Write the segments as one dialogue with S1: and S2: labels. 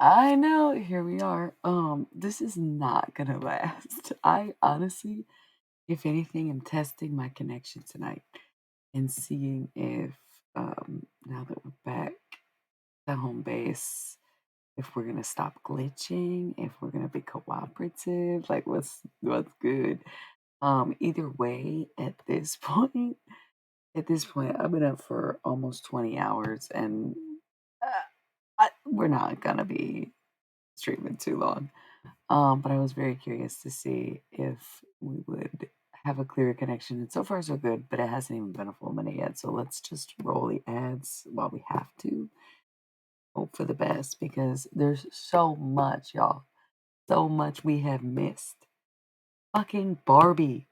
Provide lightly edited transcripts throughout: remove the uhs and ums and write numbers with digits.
S1: I know, here we are. This is not gonna last. I honestly, if anything, am testing my connection tonight and seeing if, now that we're back to home base, if we're gonna stop glitching, if we're gonna be cooperative, like what's good. Either way, at this point, I've been up for almost 20 hours, and uh, we're not gonna be streaming too long. But I was very curious to see if we would have a clearer connection. And so far, so good, but it hasn't even been a full minute yet. So let's just roll the ads while we have to. Hope for the best because there's so much, y'all. So much we have missed. Fucking Barbie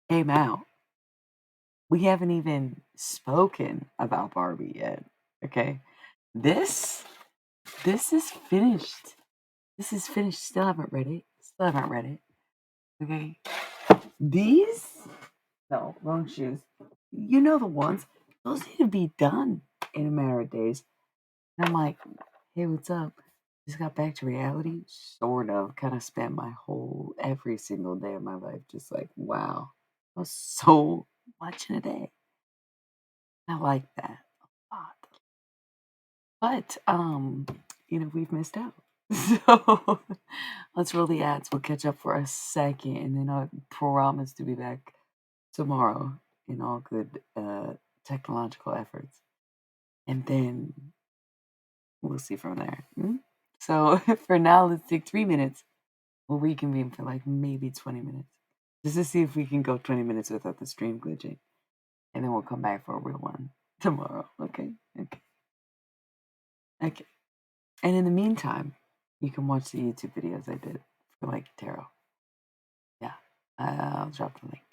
S1: came out. We haven't even spoken about Barbie yet. Okay. This this is finished. This is finished. Still haven't read it. Still haven't read it. Okay. These? No, wrong shoes. You know the ones. Those need to be done in a matter of days. And I'm like, hey, what's up? Just got back to reality. Sort of. Kind of spent my whole, every single day of my life just like, wow. That was so much in a day. I like that a lot. But, we've missed out. So let's roll the ads. We'll catch up for a second. And then I promise to be back tomorrow in all good technological efforts. And then we'll see from there. So for now, let's take 3 minutes. We'll reconvene for like maybe 20 minutes. Just to see if we can go 20 minutes without the stream glitching. And then we'll come back for a real one tomorrow. Okay? Okay. Okay. And in the meantime, you can watch the YouTube videos I did for like tarot. Yeah. I'll drop the link.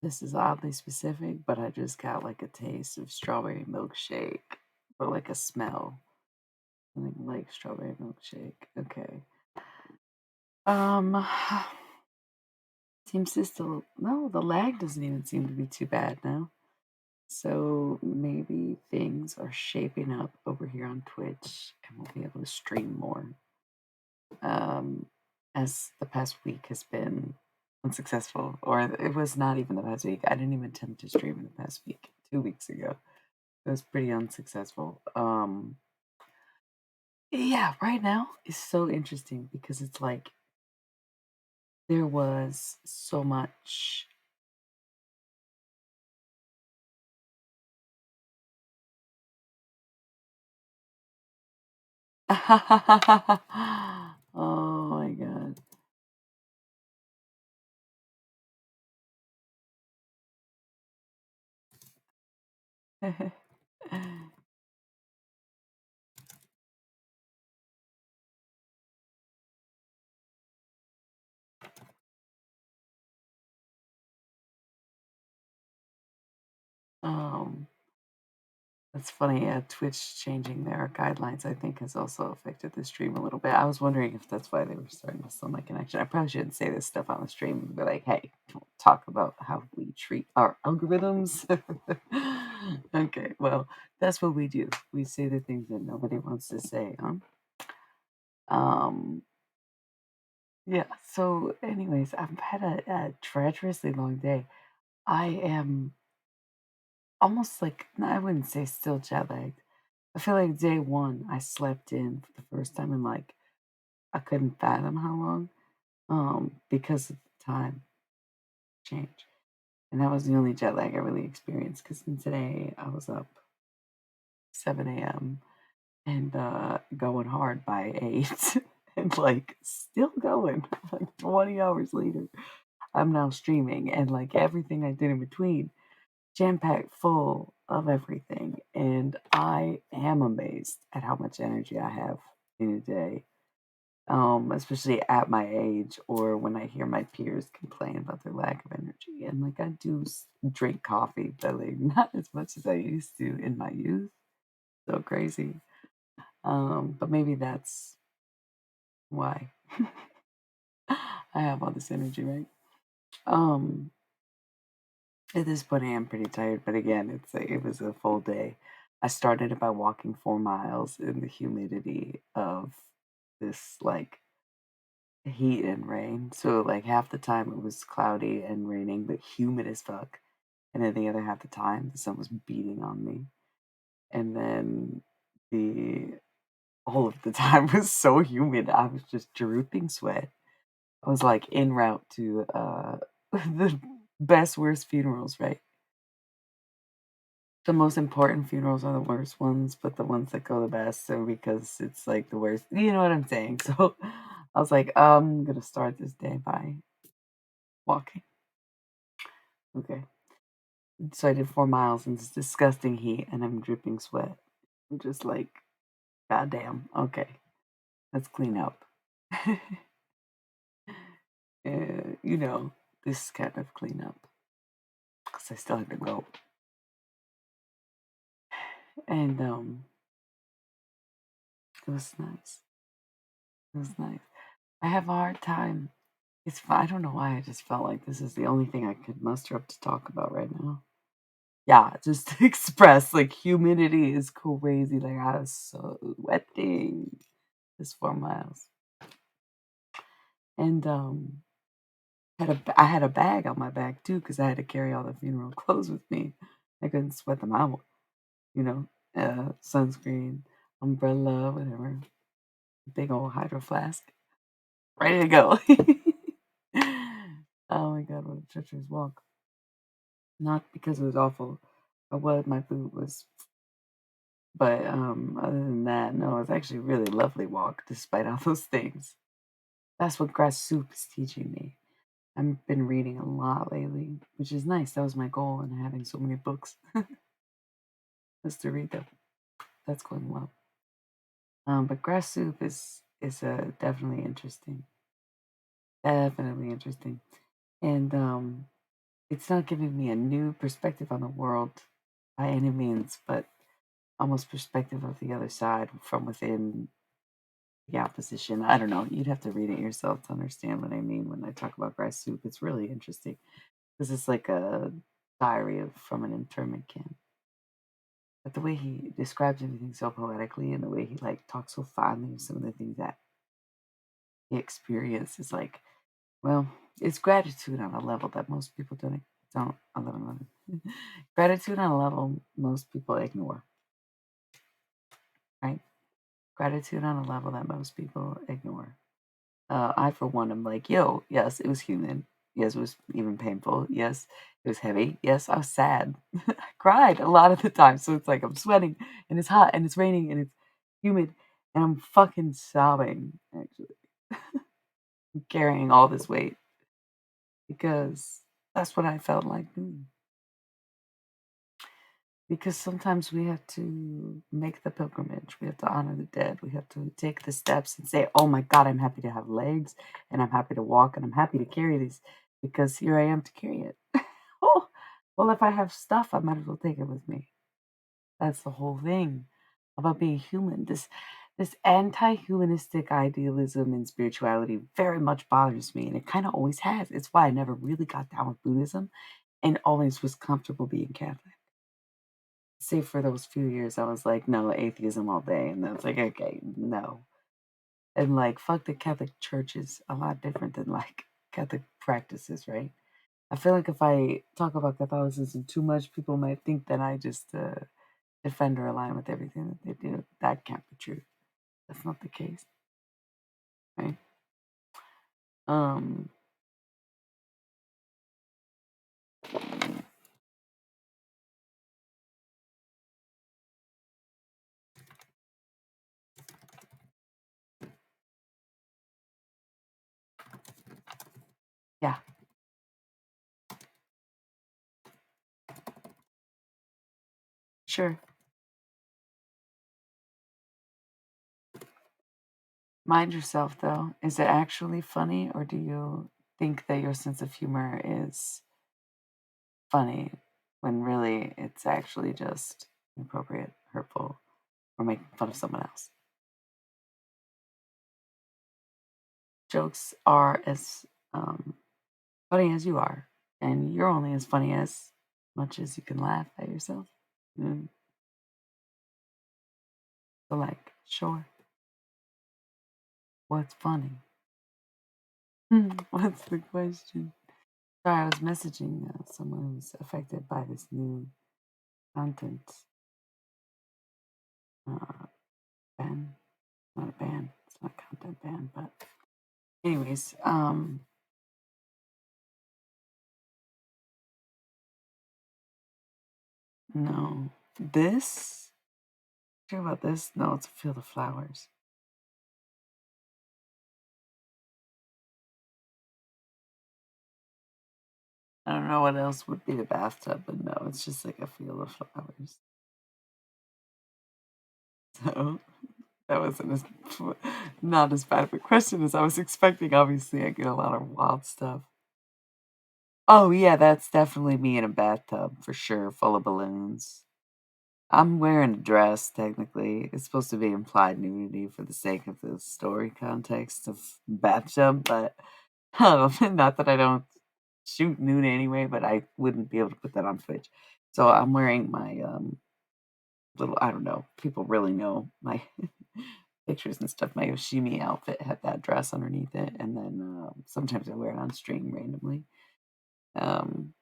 S1: This is oddly specific, but I just got like a taste of strawberry milkshake, or like a smell. Something like strawberry milkshake. Okay. Um, seems to still no, the lag doesn't even seem to be too bad now. So maybe things are shaping up over here on Twitch and we'll be able to stream more. Um, as the past week has been unsuccessful, or it was not even the past week. I didn't even attempt to stream in the past week, 2 weeks ago. It was pretty unsuccessful. Yeah, right now is so interesting because it's like there was so much. Oh my god. um, that's funny. Yeah, Twitch changing their guidelines, I think, has also affected the stream a little bit. I was wondering if that's why they were starting to sell my connection. I probably shouldn't say this stuff on the stream and be like, "Hey, don't talk about how we treat our algorithms." Okay, well, that's what we do. We say the things that nobody wants to say, huh? Um, yeah. So, anyways, I've had a treacherously long day. I am almost like, no, I wouldn't say still jet lagged. I feel like day one, I slept in for the first time in like, I couldn't fathom how long, because of the time change. And that was the only jet lag I really experienced. Because today I was up 7 a.m. and going hard by 8 and like still going like 20 hours later. I'm now streaming and like everything I did in between jam packed full of everything. And I am amazed at how much energy I have in a day, especially at my age or when I hear my peers complain about their lack of energy. And like I do drink coffee, but like not as much as I used to in my youth. So crazy. But maybe that's why I have all this energy, right? Um, At this point, I am pretty tired, but again, it was a full day. I started it by walking 4 miles in the humidity of this like heat and rain. So like half the time it was cloudy and raining, but humid as fuck, and then the other half the time the sun was beating on me, and then the all of the time was so humid. I was just drooping sweat. I was like en route to the best worst funerals, right? The most important funerals are the worst ones, but the ones that go the best are because it's like the worst. You know what I'm saying? So I was like, I'm gonna start this day by walking. Okay. So I did 4 miles in this disgusting heat and I'm dripping sweat. I'm just like, goddamn. Okay, let's clean up. You know, this kind of cleanup because I still had to go. And it was nice. It was nice. I have a hard time. I don't know why I just felt like this is the only thing I could muster up to talk about right now. Yeah, just to express like humidity is crazy. Like I was so sweating this 4 miles. And I had a bag on my back too because I had to carry all the funeral clothes with me. I couldn't sweat them out, you know. Sunscreen, umbrella, whatever. Big old hydro flask, ready to go. Oh my god, what a treacherous walk! Not because it was awful, or what my food was, but other than that, no, it's actually a really lovely walk despite all those things. That's what grass soup is teaching me. I've been reading a lot lately, which is nice. That was my goal in having so many books, was to read them. That's going well. But grass soup is definitely interesting. Definitely interesting. And it's not giving me a new perspective on the world by any means, but almost perspective of the other side from within the opposition. I don't know. You'd have to read it yourself to understand what I mean when I talk about rice soup. It's really interesting because it's like a diary of from an internment camp. But the way he describes everything so poetically and the way he like talks so fondly of some of the things that he experienced is like, well, it's gratitude on a level that most people don't 11. Gratitude on a level most people ignore, right? Gratitude on a level that most people ignore. I, for one, am like, yo, yes, it was human. Yes, it was even painful. Yes, it was heavy. Yes, I was sad. I cried a lot of the time. So it's like I'm sweating and it's hot and it's raining and it's humid and I'm fucking sobbing, actually, carrying all this weight because that's what I felt like doing. Because sometimes we have to make the pilgrimage. We have to honor the dead. We have to take the steps and say, oh my God, I'm happy to have legs and I'm happy to walk and I'm happy to carry this because here I am to carry it. Oh, well, if I have stuff, I might as well take it with me. That's the whole thing about being human. This anti-humanistic idealism and spirituality very much bothers me, and it kind of always has. It's why I never really got down with Buddhism and always was comfortable being Catholic. Say for those few years, I was like, no, atheism all day. And then it's like, okay, no. And like, fuck the Catholic Church is a lot different than like Catholic practices, right? I feel like if I talk about Catholicism too much, people might think that I just defend or align with everything that they do. That can't be true. That's not the case, right? Um, yeah, sure. Mind yourself, though. Is it actually funny, or do you think that your sense of humor is funny when really it's actually just inappropriate, hurtful, or making fun of someone else? Jokes are as funny as you are, and you're only as funny as much as you can laugh at yourself. Mm. So, like, sure, what's funny? What's the question? Sorry, I was messaging someone who's affected by this new content uh, ban. Not a ban. It's not a content ban, but anyways, no, this. Sure about this? No, it's a field of flowers. I don't know what else would be the bathtub, but no, it's just like a field of flowers. So that wasn't as not as bad of a question as I was expecting. Obviously, I get a lot of wild stuff. Oh yeah, that's definitely me in a bathtub for sure, full of balloons. I'm wearing a dress technically. It's supposed to be implied nudity for the sake of the story context of bathtub, but not that I don't shoot nude anyway, but I wouldn't be able to put that on Twitch. So I'm wearing my little I don't know, people really know my pictures and stuff. My Yoshimi outfit had that dress underneath it, and then sometimes I wear it on stream randomly. Um,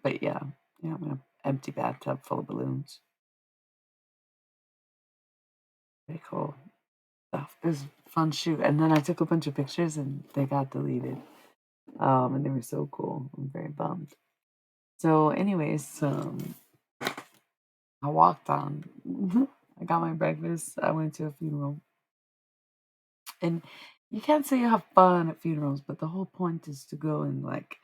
S1: but yeah, I'm in an empty bathtub full of balloons. Pretty cool stuff. It was a fun shoot, and then I took a bunch of pictures, and they got deleted. And they were so cool. I'm very bummed. So, anyways, I walked on. I got my breakfast. I went to a funeral, and you can't say you have fun at funerals, but the whole point is to go and like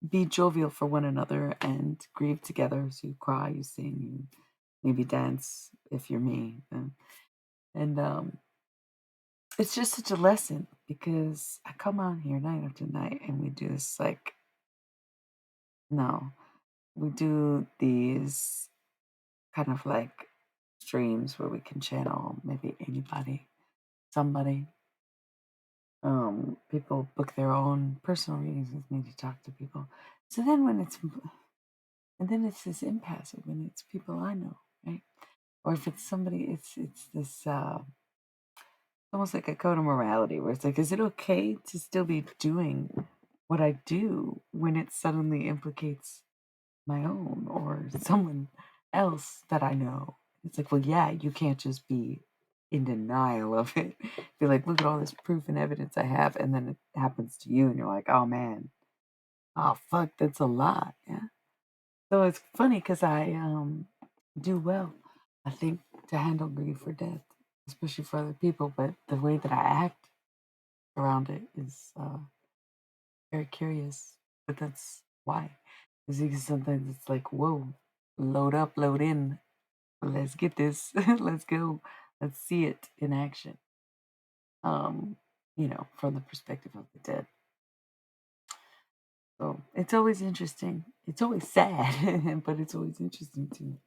S1: be jovial for one another and grieve together. So you cry, you sing, you maybe dance if you're me, and it's just such a lesson because I come on here night after night and we do this like No, we do these kind of like streams where we can channel maybe anybody, somebody. People book their own personal readings with me to talk to people. So then and then it's this impasse when it's people I know, right? Or if it's somebody, it's this almost like a code of morality where it's like, is it okay to still be doing what I do when it suddenly implicates my own or someone else that I know? It's like, well, yeah, you can't just be in denial of it. Be like, look at all this proof and evidence I have, and then it happens to you, and you're like, oh man, oh fuck, that's a lot. Yeah. So it's funny because I do well, I think, to handle grief or death, especially for other people. But the way that I act around it is very curious. But that's why. Because sometimes it's like, whoa, load up, load in. Let's get this. Let's go. Let's see it in action. Um, from the perspective of the dead. So it's always interesting. It's always sad, but it's always interesting too.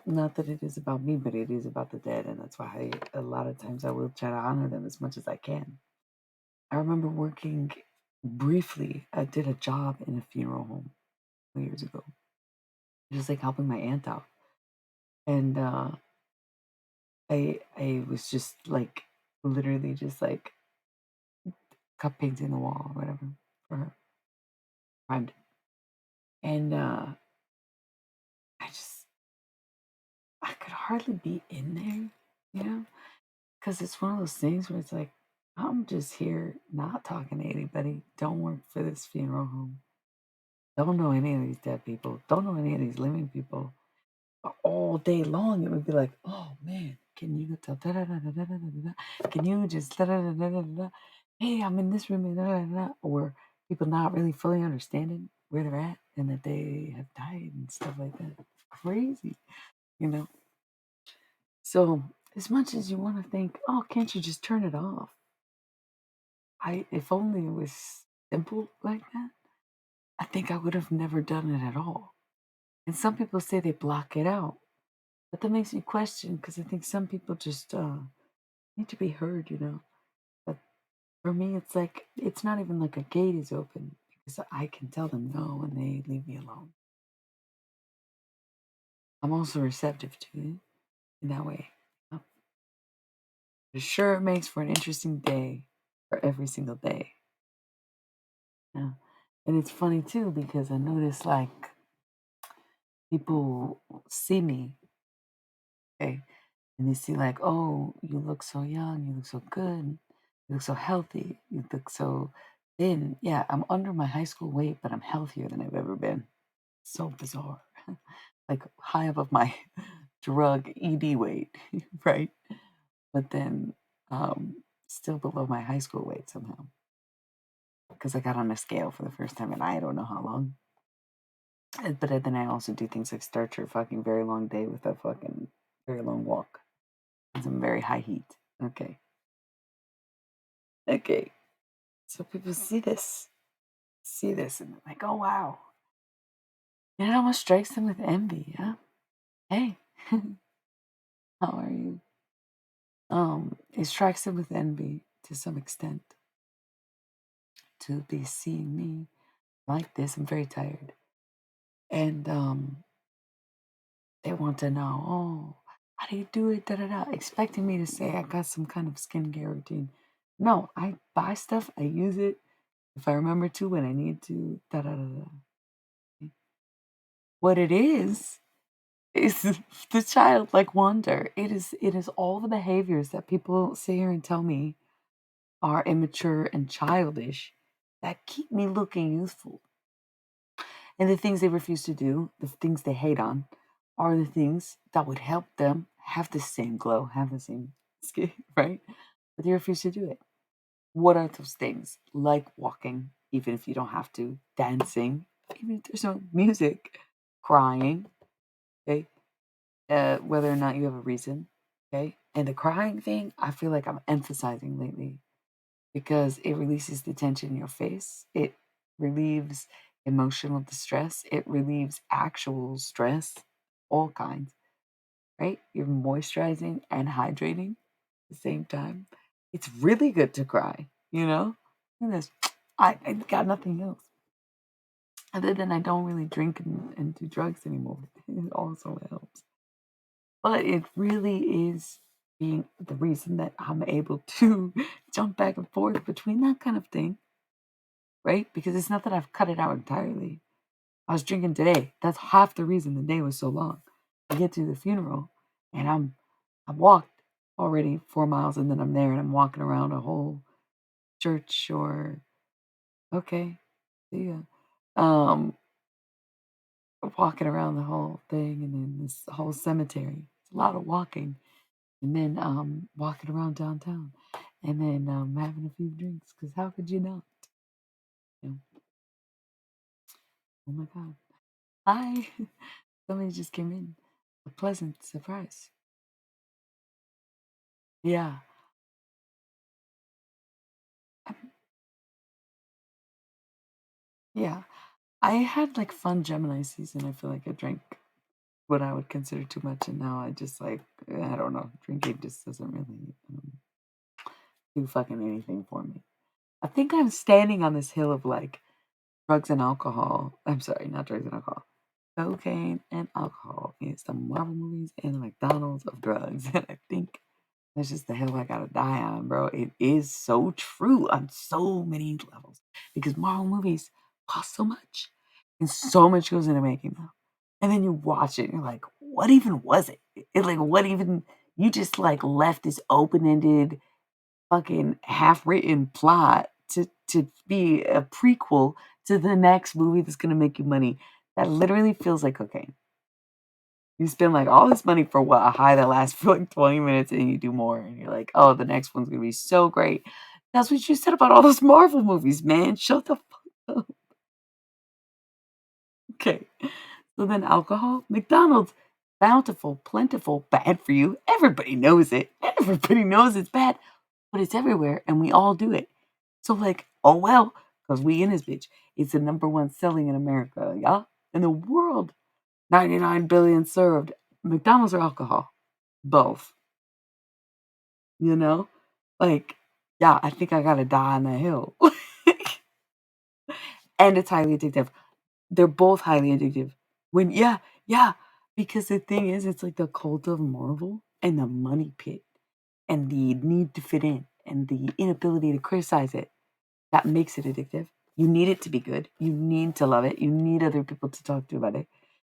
S1: Not that it is about me, but it is about the dead, and that's why a lot of times I will try to honor them as much as I can. I remember working briefly. I did a job in a funeral home 2 years ago, just like helping my aunt out, and I was just like literally just like cup painting the wall or whatever for her, primed, and I just I could hardly be in there, you know. Because it's one of those things where it's like, I'm just here not talking to anybody. Don't work for this funeral home. Don't know any of these dead people. Don't know any of these living people. But all day long, it would be like, oh man, can you tell? Da, da, da, da, da, da, da, da. Can you just da, da, da, da, da, da, da. Hey, I'm in this room, and da, da, da, da. Or people not really fully understanding where they're at and that they have died and stuff like that. It's crazy, you know? So, as much as you want to think, oh, can't you just turn it off? If only it was simple like that, I think I would have never done it at all. And some people say they block it out, but that makes me question because I think some people just need to be heard, you know. But for me, it's like it's not even like a gate is open because I can tell them no and they leave me alone. I'm also receptive to it in that way. Uh, It sure makes for an interesting day for every single day. Yeah. And it's funny too because I notice like people see me, okay, and they see like, oh, you look so young, you look so good, you look so healthy, you look so thin. Yeah, I'm under my high school weight, but I'm healthier than I've ever been. So bizarre. Like high above my drug ED weight, right? But then still below my high school weight somehow. Because I got on a scale for the first time in I don't know how long. But then I also do things like start your fucking very long day with a fucking very long walk. Some very high heat. Okay. Okay. So people see this, and they're like, oh, wow. And it almost strikes them with envy. Yeah. Hey, how are you? It strikes them with envy to some extent to be seeing me like this. I'm very tired. And they want to know, oh, how do you do it? Da da da. Expecting me to say I got some kind of skincare routine. No, I buy stuff, I use it if I remember to when I need to. Da da da da. What it is the childlike wonder. It is all the behaviors that people sit here and tell me are immature and childish that keep me looking youthful. And the things they refuse to do, the things they hate on, are the things that would help them have the same glow, have the same skin, right? But they refuse to do it. What are those things? Like walking, even if you don't have to, dancing, even if there's no music, crying, okay? Whether or not you have a reason, okay? And the crying thing, I feel like I'm emphasizing lately because it releases the tension in your face. It relieves emotional distress. It relieves actual stress, all kinds, right? You're moisturizing and hydrating at the same time. It's really good to cry, you know? And this, I got nothing else. Other than I don't really drink and do drugs anymore. It also helps. But it really is being the reason that I'm able to jump back and forth between that kind of thing, right? Because it's not that I've cut it out entirely. I was drinking today. That's half the reason the day was so long. I get to the funeral and I walked already 4 miles and then I'm there and I'm walking around a whole church or okay, see ya. Um, walking around the whole thing and then this whole cemetery. It's a lot of walking. And then walking around downtown and then having a few drinks because how could you not? You know, oh my God. Hi. Somebody just came in. A pleasant surprise. Yeah. Um, Yeah. I had like fun Gemini season. I feel like I drank what I would consider too much. And now I just like, I don't know. Drinking just doesn't really do fucking anything for me. I think I'm standing on this hill of like drugs and alcohol. I'm sorry, not drugs and alcohol. Cocaine and alcohol is the Marvel movies and the McDonald's of drugs. And I think that's just the hill I gotta die on, bro. It is so true on so many levels because Marvel movies cost so much and so much goes into making them. And then you watch it and you're like, what even was it? Like, what even, you just like left this open ended, fucking half written plot to be a prequel to the next movie that's gonna make you money. That literally feels like cocaine. You spend like all this money for what? A high that lasts for like 20 minutes and you do more and you're like, oh, the next one's gonna be so great. That's what you said about all those Marvel movies, man. Shut the fuck up. Okay. So then alcohol, McDonald's, bountiful, plentiful, bad for you. Everybody knows it. Everybody knows it's bad, but it's everywhere and we all do it. So like, oh well, because we in this bitch. It's the number one selling in America, yeah? In the world, 99 billion served. McDonald's or alcohol? Both, you know? Like, yeah, I think I gotta die on that hill. And it's highly addictive. They're both highly addictive. When yeah, because the thing is, it's like the cult of Marvel and the money pit and the need to fit in and the inability to criticize it. That makes it addictive. You need it to be good. You need to love it. You need other people to talk to about it.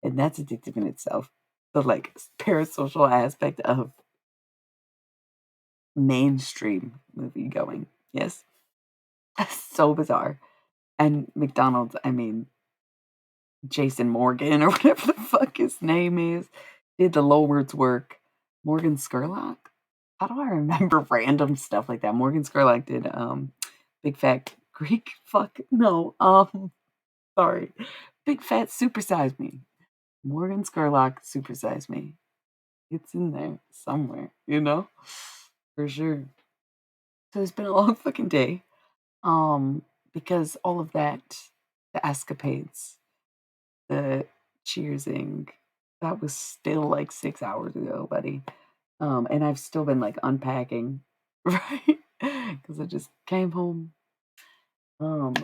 S1: And that's addictive in itself. The like parasocial aspect of mainstream movie going. Yes. So bizarre. And McDonald's, I mean, Jason Morgan or whatever the fuck his name is, did the Lord's work. Morgan Scurlock? How do I remember random stuff like that? Morgan Scurlock did Big Fat Greek fuck no, sorry. Big Fat Supersize Me. Morgan Scurlock Supersize Me. It's in there somewhere, you know? For sure. So it's been a long fucking day. Um, because all of that, the escapades, the cheersing, that was still like 6 hours ago, buddy. And I've still been like unpacking, right? Because I just came home.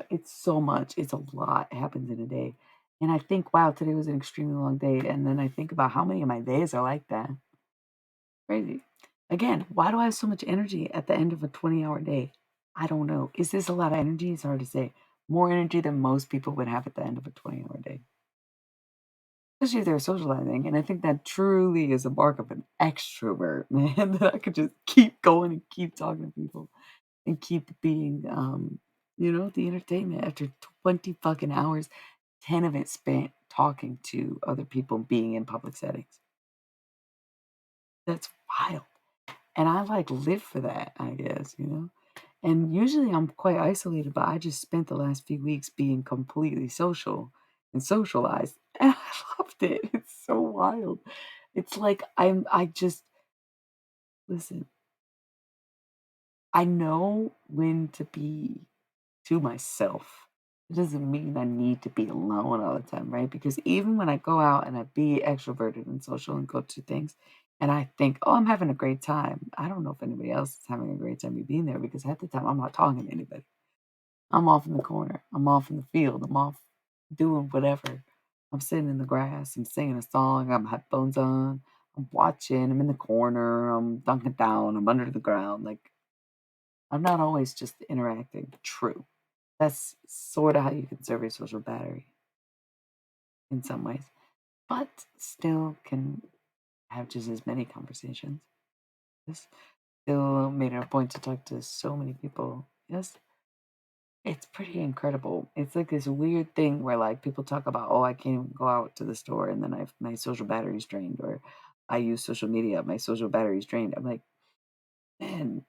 S1: It's so much. It's a lot happens in a day. And I think, wow, today was an extremely long day. And then I think about how many of my days are like that. Crazy. Again, why do I have so much energy at the end of a 20-hour day? I don't know. Is this a lot of energy? It's hard to say. More energy than most people would have at the end of a 20-hour day. Especially if they're socializing. And I think that truly is a mark of an extrovert, man, that I could just keep going and keep talking to people and keep being, the entertainment after 20 fucking hours, 10 of it spent talking to other people, being in public settings. That's wild. And I like live for that, I guess, you know? And usually I'm quite isolated, but I just spent the last few weeks being completely social and socialized. And I loved it. It's so wild. It's like I just listen, I know when to be to myself. It doesn't mean I need to be alone all the time, right? Because even when I go out and I be extroverted and social and go to things and I think, oh, I'm having a great time. I don't know if anybody else is having a great time me being there because half the time I'm not talking to anybody. I'm off in the corner. I'm off in the field. I'm off doing whatever. I'm sitting in the grass. I'm singing a song. I'm headphones on. I'm watching. I'm in the corner. I'm dunking down. I'm under the ground. Like, I'm not always just interacting. True. That's sort of how you conserve your social battery in some ways, but still can have just as many conversations. Just still made it a point to talk to so many people. Yes, it's pretty incredible. It's like this weird thing where like people talk about, oh, I can't even go out to the store, and then my social battery's drained, or I use social media, my social battery's drained. I'm like, man,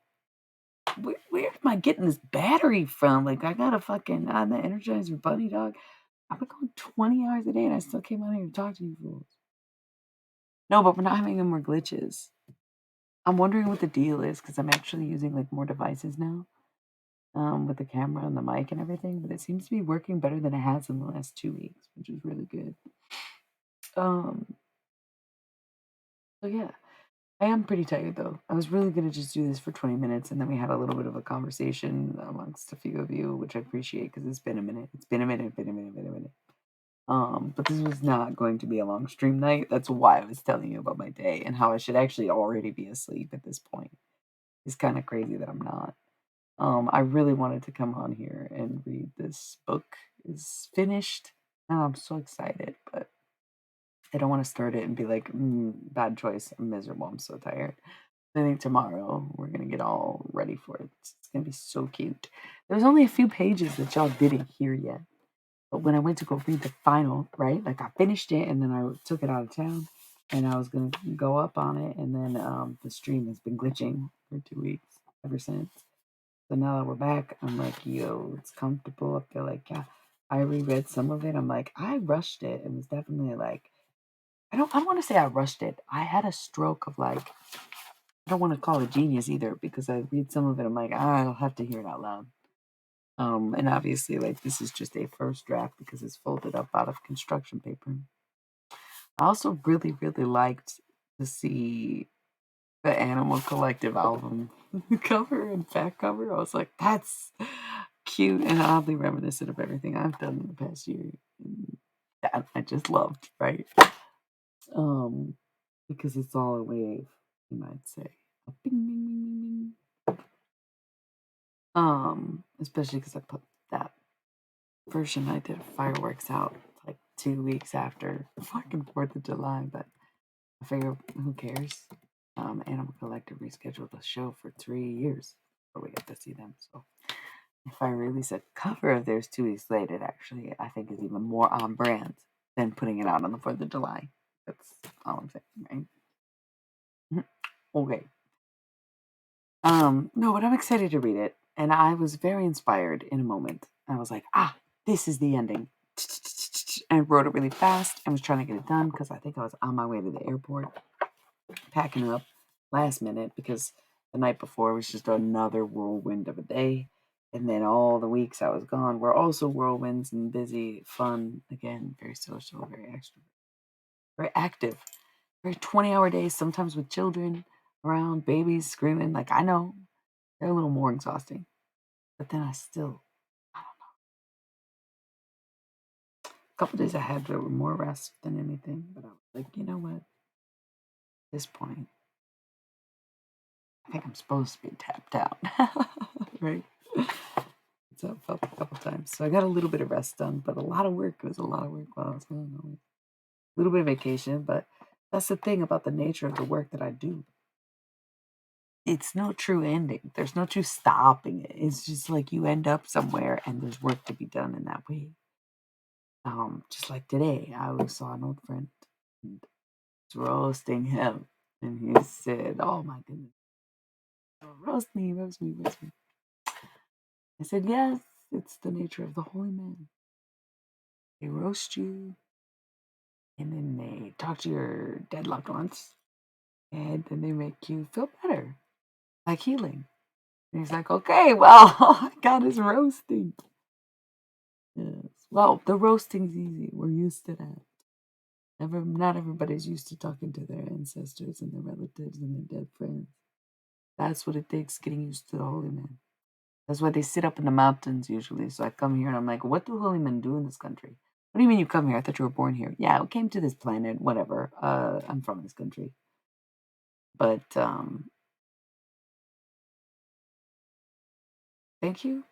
S1: where am I getting this battery from? Like, I got a fucking the Energizer Bunny dog. I've been going 20 hours a day, and I still came out here to talk to you fools. No, but we're not having any more glitches. I'm wondering what the deal is because I'm actually using like more devices now, with the camera and the mic and everything. But it seems to be working better than it has in the last 2 weeks, which is really good. Um, so yeah, I am pretty tired though. I was really gonna just do this for 20 minutes, and then we had a little bit of a conversation amongst a few of you, which I appreciate because it's been a minute. It's been a minute. Been a minute. Been a minute. But this was not going to be a long stream night. That's why I was telling you about my day and how I should actually already be asleep at this point. It's kind of crazy that I'm not. I really wanted to come on here and read this book. Is finished, and I'm so excited, but I don't want to start it and be like, bad choice. I'm miserable. I'm so tired. I think tomorrow we're gonna get all ready for it. It's gonna be so cute. There's only a few pages that y'all didn't hear yet. But when I went to go read the final, right? Like I finished it and then I took it out of town and I was gonna go up on it and then the stream has been glitching for 2 weeks ever since. So now that we're back, I'm like, yo, it's comfortable. I feel like yeah. I reread some of it. I'm like, I rushed it. It was definitely like I don't want to say I rushed it. I had a stroke of like I don't want to call it genius either because I read some of it. I'm like, I'll have to hear it out loud. And obviously, like this is just a first draft because it's folded up out of construction paper. I also really, really liked to see the Animal Collective album cover and back cover. I was like, that's cute and oddly reminiscent of everything I've done in the past year. And that I just loved, right? Um, because it's all a wave, you might say. A bing, bing, bing, bing, bing. Especially because I put that version I did of fireworks out like 2 weeks after fucking 4th of July, but I figure who cares? Animal Collective rescheduled the show for 3 years before we get to see them. So if I release a cover of theirs 2 weeks later, it actually I think is even more on brand than putting it out on the 4th of July. That's all I'm saying, right? Okay. No, but I'm excited to read it. And I was very inspired in a moment. I was like, this is the ending. And wrote it really fast and was trying to get it done because I think I was on my way to the airport, packing up last minute because the night before was just another whirlwind of a day. And then all the weeks I was gone were also whirlwinds and busy, fun, again, very social, very extra, very active, very 20-hour days, sometimes with children around, babies screaming. Like, I know they're a little more exhausting, but then I still, I don't know. A couple days I had that were more rest than anything, but I was like, you know what? At this point, I think I'm supposed to be tapped out, right? So I felt a couple times. So I got a little bit of rest done, but a lot of work. It was a lot of work while I was gone. A little bit of vacation, but that's the thing about the nature of the work that I do. It's no true ending. There's no true stopping it. It's just like you end up somewhere and there's work to be done in that way. Just like today, I saw an old friend and was roasting him, and he said, "Oh my goodness, roast me, roast me, roast me." I said, "Yes, it's the nature of the holy man. They roast you, and then they talk to your dead loved ones, and then they make you feel better, like healing." And he's like, "Okay, well, I got his roasting." Yeah. Well, the roasting's easy. We're used to that. Not everybody's used to talking to their ancestors and their relatives and their dead friends. That's what it takes getting used to the holy man. That's why they sit up in the mountains usually. So I come here and I'm like, what do holy men do in this country? What do you mean you come here? I thought you were born here. Yeah, I came to this planet, whatever. I'm from this country. But thank you.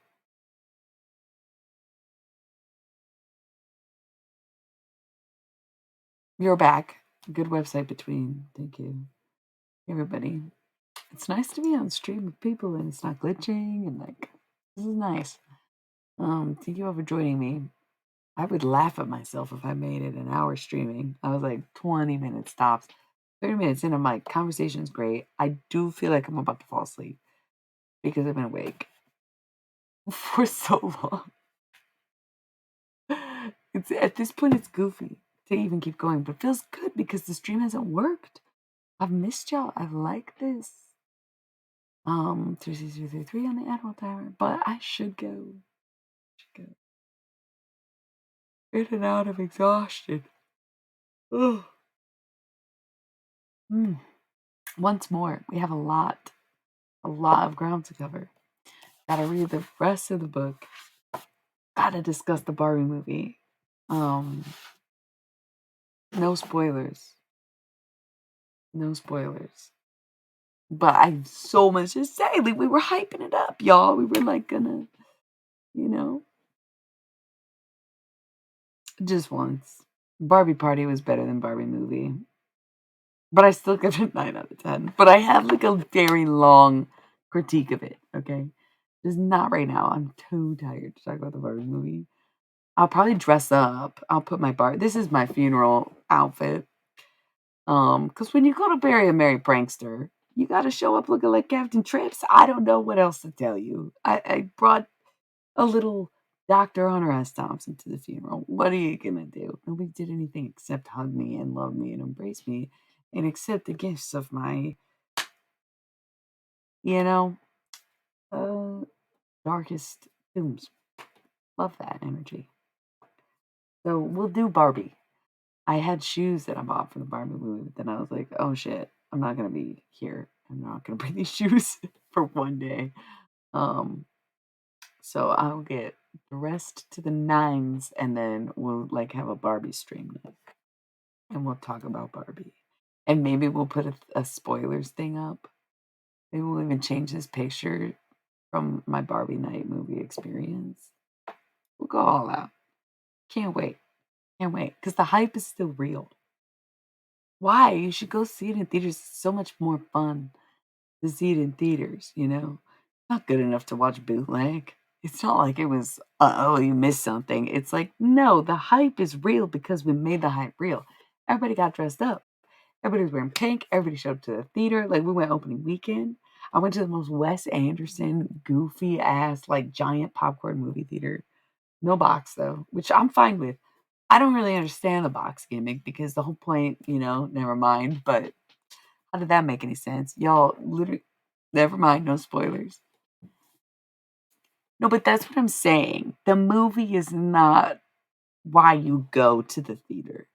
S1: You're back. Good website between. Thank you. Everybody. It's nice to be on stream with people and it's not glitching and like this is nice. Thank you all for joining me. I would laugh at myself if I made it an hour streaming. I was like 20 minutes tops. 30 minutes in, I'm like, conversation's great. I do feel like I'm about to fall asleep because I've been awake for so long. It's at this point it's goofy to even keep going, but it feels good because the stream hasn't worked. I've missed y'all. I've liked this. 36333 on the Admiral timer, but I should go. In and out of exhaustion. Ugh. Once more, we have a lot of ground to cover. Gotta read the rest of the book. Gotta discuss the Barbie movie. No spoilers. No spoilers. But I have so much to say. Like, we were hyping it up, y'all. We were like gonna, you know, just once. Barbie Party was better than Barbie movie. But I still give it 9 out of 10. But I have like a very long critique of it, okay? Just not right now. I'm too tired to talk about the Barbie movie. I'll probably dress up. I'll put my this is my funeral outfit. Because when you go to bury a merry prankster, you gotta show up looking like Captain Trips. I don't know what else to tell you. I brought a little Dr. Honor S. Thompson to the funeral. What are you gonna do? Nobody did anything except hug me and love me and embrace me and accept the gifts of my, you know, uh, darkest tombs. Love that energy. So we'll do Barbie. I had shoes that I bought for the Barbie movie, but then I was like, oh shit, I'm not gonna be here. I'm not gonna bring these shoes for one day. Um, so I'll get dressed to the nines and then we'll like have a Barbie stream night and we'll talk about Barbie. And maybe we'll put a spoilers thing up. Maybe we'll even change this picture from my Barbie night movie experience. We'll go all out. Can't wait. Can't wait. Because the hype is still real. Why? You should go see it in theaters. It's so much more fun to see it in theaters, you know? Not good enough to watch bootleg. It's not like it was, oh, you missed something. It's like, no, the hype is real because we made the hype real. Everybody got dressed up. Everybody was wearing pink. Everybody showed up to the theater. Like, we went opening weekend. I went to the most Wes Anderson, goofy ass, like giant popcorn movie theater. No box though, which I'm fine with. I don't really understand the box gimmick because the whole point, never mind. But how did that make any sense? Y'all literally, never mind, no spoilers. No, but that's what I'm saying. The movie is not why you go to the theater.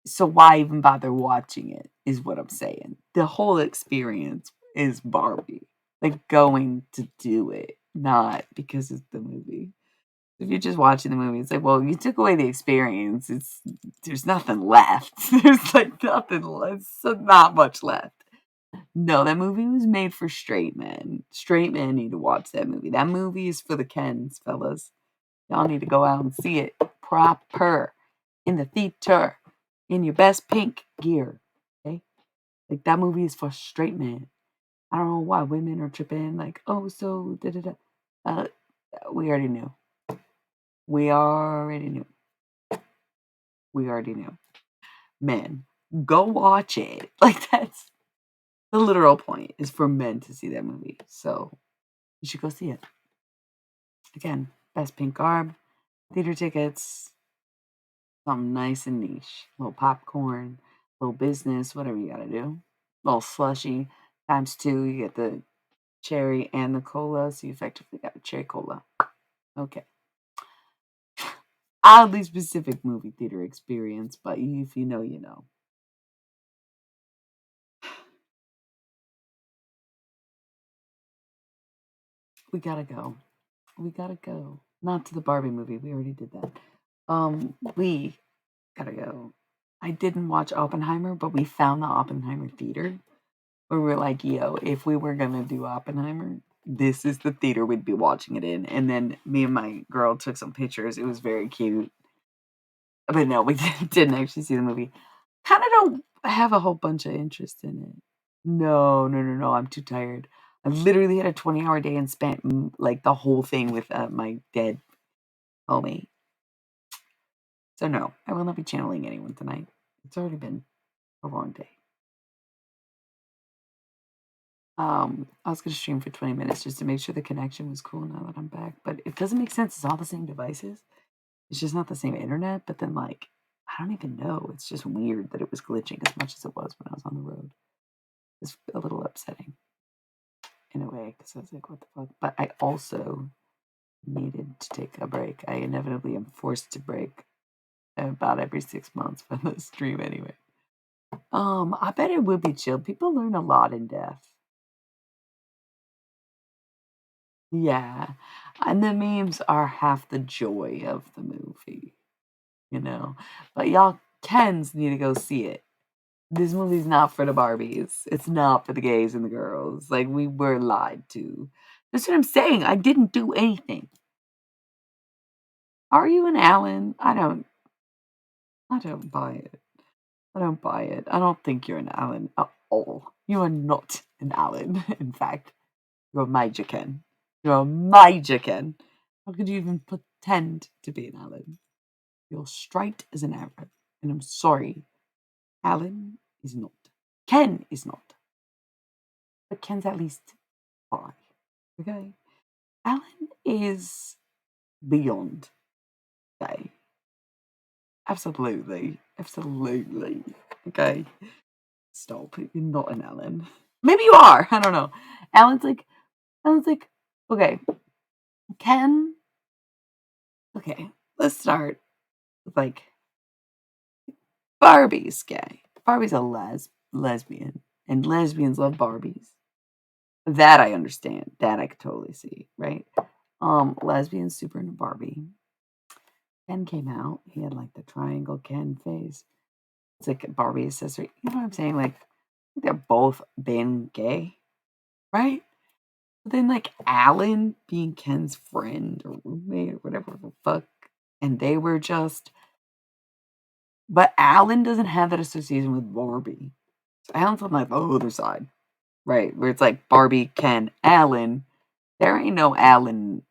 S1: So why even bother watching it is what I'm saying. The whole experience is Barbie. Like going to do it, not because it's the movie. If you're just watching the movie, it's like, well, you took away the experience. There's nothing left. There's like nothing left. So not much left. No, that movie was made for straight men. Straight men need to watch that movie. That movie is for the Kens, fellas. Y'all need to go out and see it proper in the theater in your best pink gear. Okay, like that movie is for straight men. I don't know why women are tripping. Like, oh, so da da da. We already knew. We already knew. We already knew. Men, go watch it. Like that's the literal point is for men to see that movie. So you should go see it. Again, best pink garb, theater tickets, something nice and niche. A little popcorn, a little business, whatever you gotta do. A little slushy times two. You get the cherry and the cola, so you effectively got a cherry cola. Okay. oddly specific movie theater experience, but if you know, you know. We gotta go. We gotta go. Not to the Barbie movie. We already did that. We gotta go. I didn't watch Oppenheimer, but we found the Oppenheimer theater where we're like, yo, if we were gonna do Oppenheimer, this is the theater we'd be watching it in. And then me and my girl took some pictures. It was very cute. But no, we didn't actually see the movie. Kind of don't have a whole bunch of interest in it. No, no, no, no. I'm too tired. I literally had a 20-hour day and spent like the whole thing with my dead homie. So no, I will not be channeling anyone tonight. It's already been a long day. I was gonna stream for 20 minutes just to make sure the connection was cool now that I'm back. But it doesn't make sense. It's all the same devices. It's just not the same internet. But then like I don't even know. It's just weird that it was glitching as much as it was when I was on the road. It's a little upsetting in a way because I was like, what the fuck? But I also needed to take a break. I inevitably am forced to break about every 6 months from the stream anyway. I bet it would be chill. People learn a lot in death. Yeah. And the memes are half the joy of the movie, you know. But y'all Kens need to go see it. This movie's not for the Barbies. It's not for the gays and the girls. Like we were lied to. That's what I'm saying. I didn't do anything. Are you an Alan? I don't buy it. I don't buy it. I don't think you're an Alan at all. You are not an Alan. In fact, you're a Major Ken. You're a Major Ken. How could you even pretend to be an Alan? You're straight as an arrow. And I'm sorry, Alan is not. Ken is not. But Ken's at least bi. Okay? Alan is beyond gay. Absolutely. Absolutely. Okay? Stop. You're not an Alan. Maybe you are. I don't know. Alan's like, okay, Ken. Okay, let's start with like Barbie's gay. Barbie's a lesbian, and lesbians love Barbies. That I understand. That I could totally see, right? Lesbians super into Barbie. Ken came out. He had like the triangle Ken face. It's like a Barbie accessory. You know what I'm saying? Like they're both been gay, right? But then like Alan being Ken's friend or roommate or whatever the fuck, and they were just. But Alan doesn't have that association with Barbie. So Alan's on like the other side, right? Where it's like Barbie, Ken, Alan. There ain't no Alan,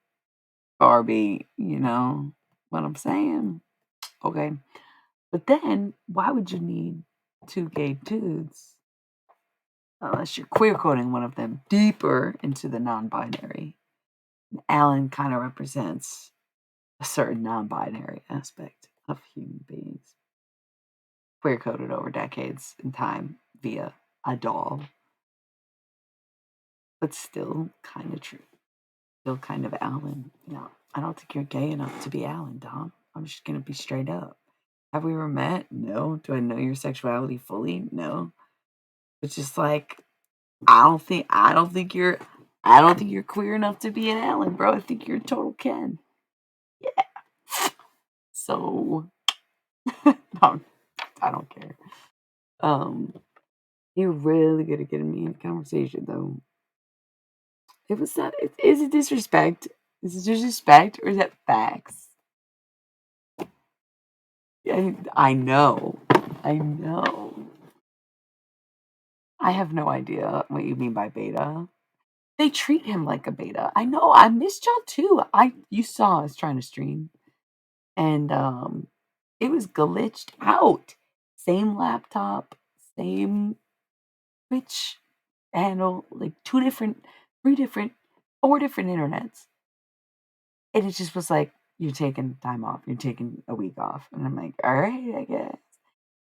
S1: Barbie. You know what I'm saying? Okay. But then, why would you need two gay dudes unless you're queer coding one of them deeper into the non binary? Alan kind of represents a certain non binary aspect of human beings, queer coded over decades in time via a doll, but still kind of true. Still kind of Alan. Yeah, I don't think you're gay enough to be Alan, Dom. I'm just going to be straight up. Have we ever met? No. Do I know your sexuality fully? No. It's just like I don't think you're queer enough to be an Alan, bro. I think you're a total Ken. Yeah. So no, I don't care. Um, you're really good at getting me in conversation though. It was not is it disrespect? Is it disrespect or is that facts? I know. I know. I have no idea what you mean by beta. They treat him like a beta. I know. I missed y'all too. You saw us trying to stream and it was glitched out. Same laptop, same Twitch handle, like two different, three different, four different internets. And it just was like, you're taking time off. You're taking a week off. And I'm like, all right, I guess.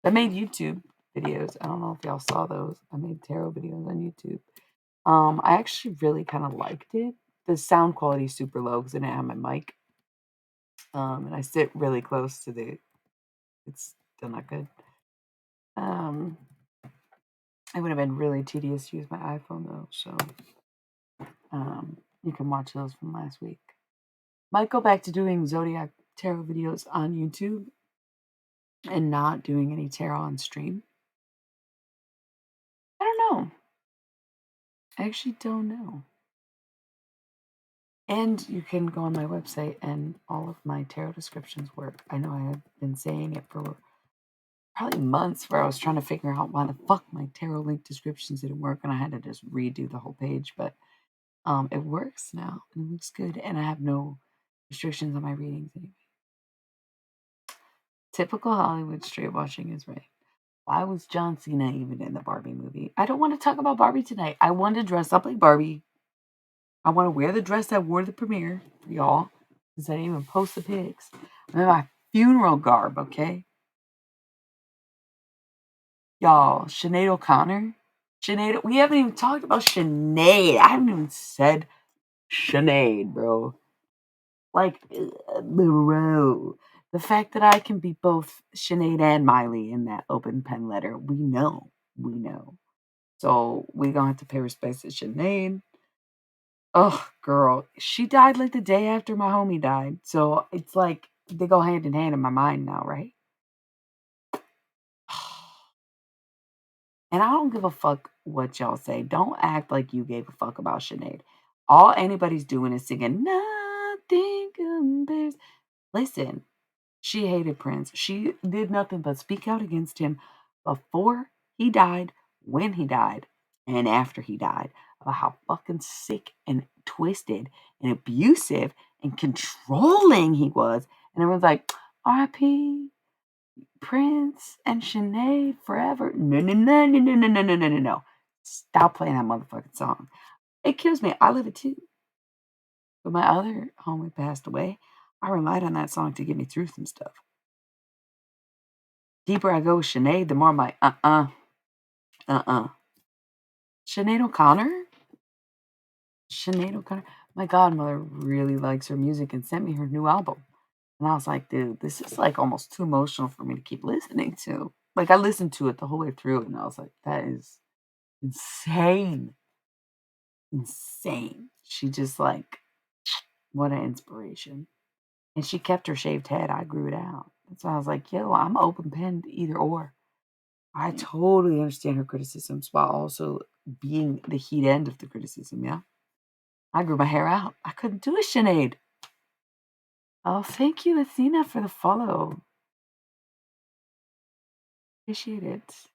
S1: I made YouTube videos. I don't know if y'all saw those. I made tarot videos on YouTube. I actually really kind of liked it. The sound quality is super low because I didn't have my mic. And I sit really close to it's still not good. Um, it would have been really tedious to use my iPhone though, so you can watch those from last week. Might go back to doing Zodiac tarot videos on YouTube and not doing any tarot on stream. I don't know. I actually don't know. And you can go on my website and all of my tarot descriptions work. I know I have been saying it for probably months where I was trying to figure out why the fuck my tarot link descriptions didn't work and I had to just redo the whole page, but it works now and it looks good and I have no restrictions on my readings anyway. Typical Hollywood straight washing is right. Why was John Cena even in the Barbie movie? I don't want to talk about Barbie tonight. I want to dress up like Barbie. I want to wear the dress I wore to the premiere for y'all. Because I didn't even post the pics. I'm in my funeral garb, okay? Y'all, Sinead O'Connor. Sinead, we haven't even talked about Sinead. I haven't even said Sinead, bro. Like, bro. The fact that I can be both Sinead and Miley in that open pen letter, we know. We know. So we gonna have to pay respects to Sinead. Oh, girl. She died like the day after my homie died. So it's like they go hand in hand in my mind now, right? And I don't give a fuck what y'all say. Don't act like you gave a fuck about Sinead. All anybody's doing is singing nothing compares. Listen, she hated Prince. She did nothing but speak out against him before he died, when he died, and after he died about how fucking sick and twisted and abusive and controlling he was. And everyone's like, RIP, Prince and Sinead forever. No, no, no, no, no, no, no, no, no, no, no. Stop playing that motherfucking song. It kills me. I live it too. When my other homie passed away, I relied on that song to get me through some stuff. Deeper I go with Sinead, the more I'm like, uh-uh. Sinead O'Connor? Sinead O'Connor? My godmother really likes her music and sent me her new album. And I was like, dude, this is like almost too emotional for me to keep listening to. Like I listened to it the whole way through and I was like, that is insane. Insane. She just like, what an inspiration. And she kept her shaved head. I grew it out. That's why I was like, yo, I'm open penned either or. I totally understand her criticisms while also being the heat end of the criticism, yeah? I grew my hair out. I couldn't do a Sinead. Oh, thank you, Athena, for the follow. Appreciate it.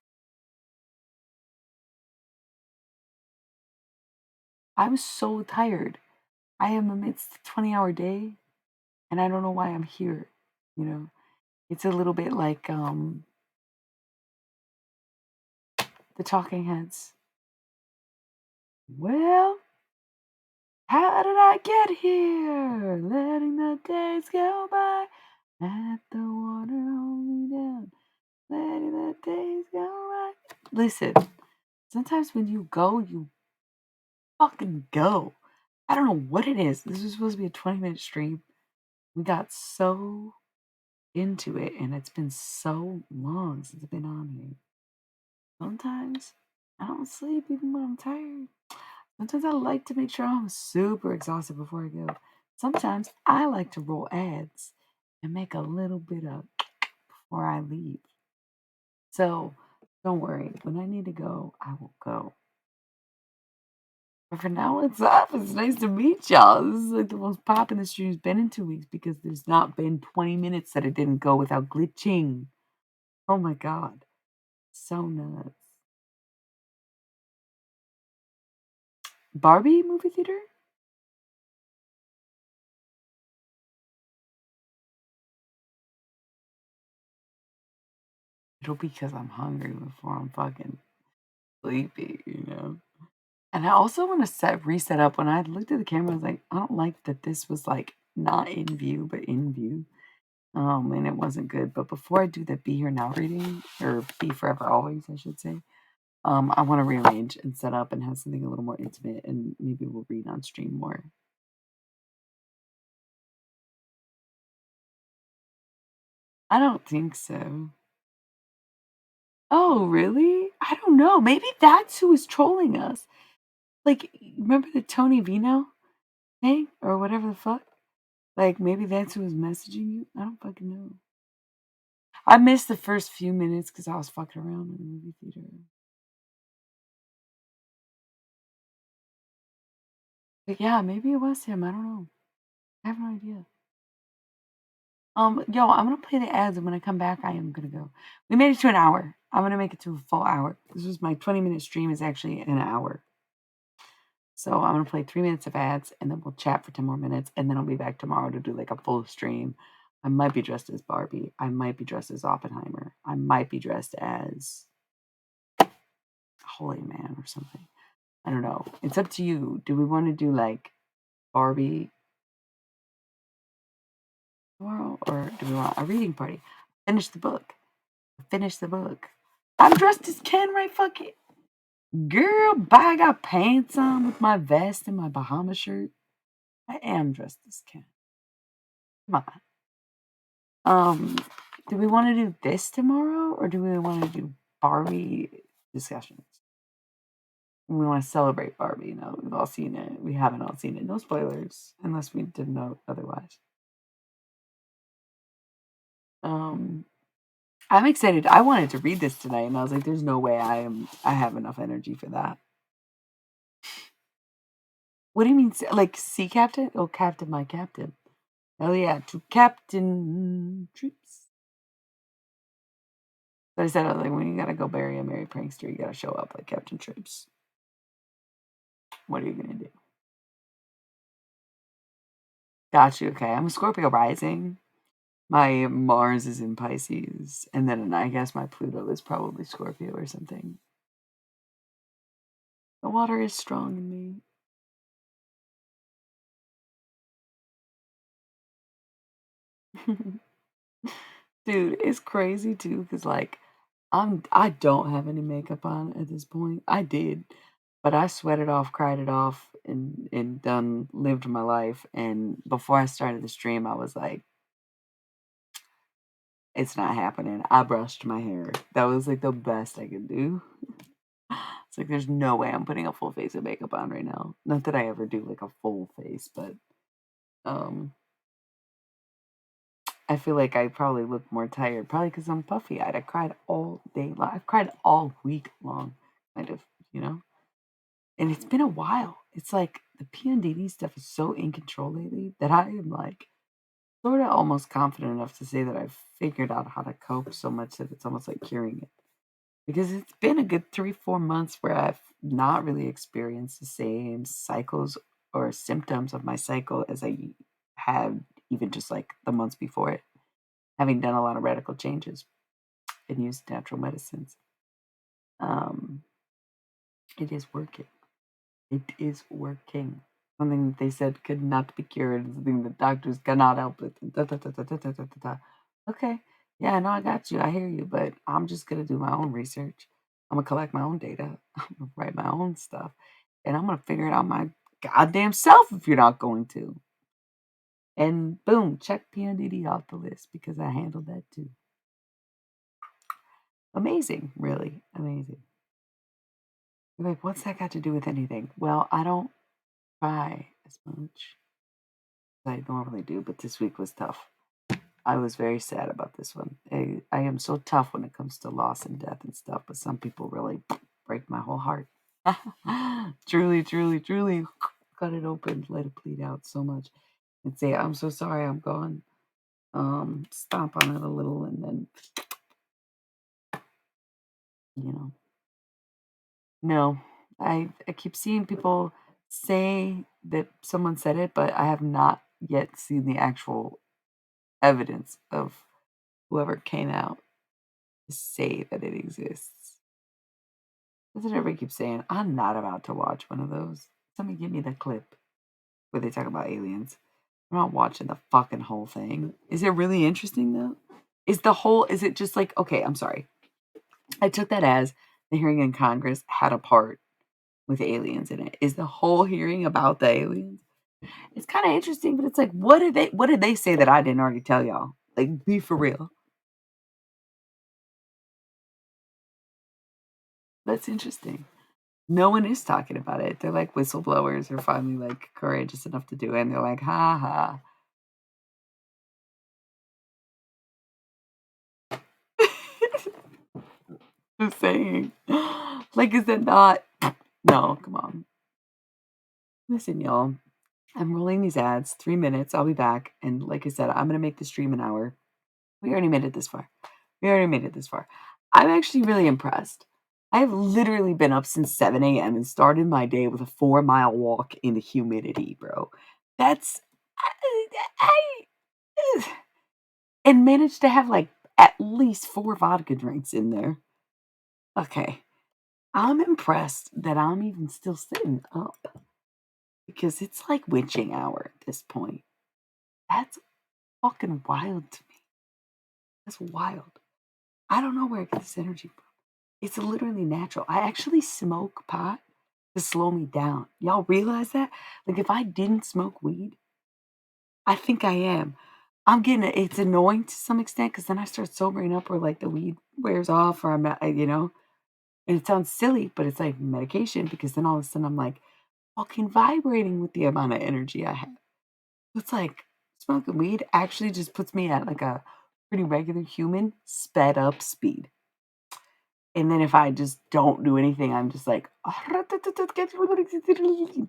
S1: I'm so tired. I am amidst a 20-hour day, and I don't know why I'm here, you know? It's a little bit like the Talking Heads. Well, how did I get here? Letting the days go by. Let the water hold me down. Letting the days go by. Listen, sometimes when you go, you fucking go. I don't know what it is. This was supposed to be a 20-minute stream. We got so into it, and it's been so long since I've been on here. Sometimes I don't sleep even when I'm tired. Sometimes I like to make sure I'm super exhausted before I go. Sometimes I like to roll ads and make a little bit of before I leave. So don't worry. When I need to go, I will go. But for now, it's up. It's nice to meet y'all. This is like the most popular stream's been in 2 weeks because there's not been 20 minutes that it didn't go without glitching. Oh my god. So nuts. Barbie movie theater? It'll be because I'm hungry before I'm fucking sleepy, you know? And I also want to reset up. When I looked at the camera, I was like, I don't like that this was like not in view, but in view. And it wasn't good. But before I do the Be Here Now reading, or Be Forever Always, I should say, I want to rearrange and set up and have something a little more intimate, and maybe we'll read on stream more. I don't think so. Oh, really? I don't know. Maybe that's who is trolling us. Like, remember the Tony Vino thing or whatever the fuck? Like, maybe that's who was messaging you. I don't fucking know. I missed the first few minutes because I was fucking around in the movie theater. But yeah, maybe it was him. I don't know. I have no idea. Yo, I'm gonna play the ads, and when I come back, I am gonna go. We made it to an hour. I'm gonna make it to a full hour. This was my 20-minute stream is actually an hour. So I'm gonna play 3 minutes of ads, and then we'll chat for 10 more minutes, and then I'll be back tomorrow to do like a full stream. I might be dressed as Barbie. I might be dressed as Oppenheimer. I might be dressed as Holy Man or something. I don't know. It's up to you. Do we want to do like Barbie tomorrow, or do we want a reading party? Finish the book. Finish the book. I'm dressed as Ken, right? Fuck it. Girl, I got pants on with my vest and my Bahama shirt. I am dressed as Ken. Come on. Do we want to do this tomorrow, or do we want to do Barbie discussions? We want to celebrate Barbie. Now that we've all seen it. We haven't all seen it. No spoilers, unless we didn't know otherwise. Um, I'm excited. I wanted to read this tonight, and I was like, "There's no way I have enough energy for that." What do you mean, like sea captain? Oh, captain, my captain. Hell yeah, to captain troops. But I said, I was like, when you gotta go bury a merry prankster, you gotta show up like Captain Troops. What are you gonna do? Got you. Okay, I'm a Scorpio rising. My Mars is in Pisces, and then I guess my Pluto is probably Scorpio or something. The water is strong in me. Dude, it's crazy too, because like I don't have any makeup on at this point. I did, but I sweated off, cried it off, and done lived my life. And before I started the stream, I was like, it's not happening. I brushed my hair. That was like the best I could do. It's like there's no way I'm putting a full face of makeup on right now. Not that I ever do like a full face, but um I feel like I probably look more tired, probably because I'm puffy eyed. I cried all day long. I've cried all week long, kind of, you know? And it's been a while. It's like the PNDD stuff is so in control lately that I am like sort of almost confident enough to say that I've figured out how to cope so much that it's almost like curing it. Because it's been a good 3, 4 months where I've not really experienced the same cycles or symptoms of my cycle as I had even just like the months before it, having done a lot of radical changes and used natural medicines. Um, it is working. It is working. Something that they said could not be cured, something that doctors cannot help with. Da, da, da, da, da, da, da, da, da. Okay. Yeah, no, I got you. I hear you, but I'm just gonna do my own research. I'm gonna collect my own data. I'm gonna write my own stuff, and I'm gonna figure it out my goddamn self if you're not going to. And boom, check PNDD off the list because I handled that too. Amazing, really amazing. You're like, what's that got to do with anything? Well, I don't cry as much as I normally do, but this week was tough. I was very sad about this one. I am so tough when it comes to loss and death and stuff, but some people really break my whole heart. Truly, truly, truly cut it open, let it bleed out so much, and say, I'm so sorry, I'm gone. Stomp on it a little, and then, you know, no. I keep seeing people say that someone said it, but I have not yet seen the actual evidence of whoever came out to say that it exists. That's what everybody keeps saying. I'm not about to watch one of those. Somebody give me the clip where they talk about aliens. I'm not watching the fucking whole thing. Is it really interesting though? Is it just like, okay, I'm sorry. I took that as the hearing in Congress had a part with aliens in it. Is the whole hearing about the aliens? It's kind of interesting, but it's like, what did they say that I didn't already tell y'all? Like, be for real. That's interesting. No one is talking about it. They're like whistleblowers are finally like courageous enough to do it, and they're like, "Ha ha." Just saying. Like, is it not? No, come on. Listen, y'all. I'm rolling these ads. 3 minutes. I'll be back. And like I said, I'm gonna make the stream an hour. We already made it this far. We already made it this far. I'm actually really impressed. I have literally been up since 7 a.m. and started my day with a 4-mile walk in the humidity, bro. That's I and managed to have, like, at least 4 vodka drinks in there. Okay. I'm impressed that I'm even still sitting up because it's like witching hour at this point. That's fucking wild to me. That's wild. I don't know where I get this energy from. It's literally natural. I actually smoke pot to slow me down. Y'all realize that? Like, if I didn't smoke weed, I think I am. I'm getting it. It's annoying to some extent because then I start sobering up or like the weed wears off or I'm not, and it sounds silly, but it's like medication because then all of a sudden I'm like fucking vibrating with the amount of energy I have. It's like smoking weed actually just puts me at like a pretty regular human sped up speed. And then if I just don't do anything, I'm just like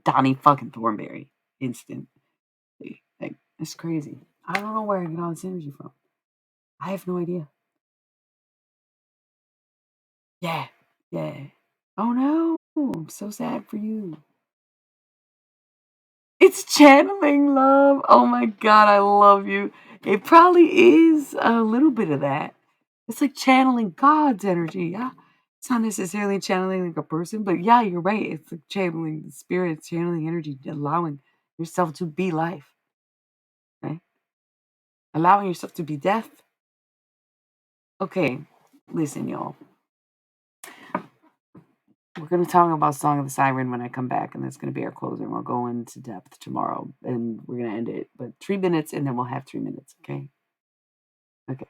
S1: Donnie fucking Thornberry instantly. Like it's crazy. I don't know where I get all this energy from. I have no idea. Yeah, yeah. Oh no, I'm so sad for you. It's channeling love. Oh my god, I love you. It probably is a little bit of that. It's like channeling God's energy. Yeah. It's not necessarily channeling like a person, but yeah, you're right. It's like channeling the spirit, channeling energy, allowing yourself to be life, right? Allowing yourself to be death. Okay, listen, y'all. We're going to talk about Song of the Siren when I come back, and that's going to be our closer. We'll go into depth tomorrow, and we're going to end it. But 3 minutes, and then we'll have 3 minutes, okay? Okay.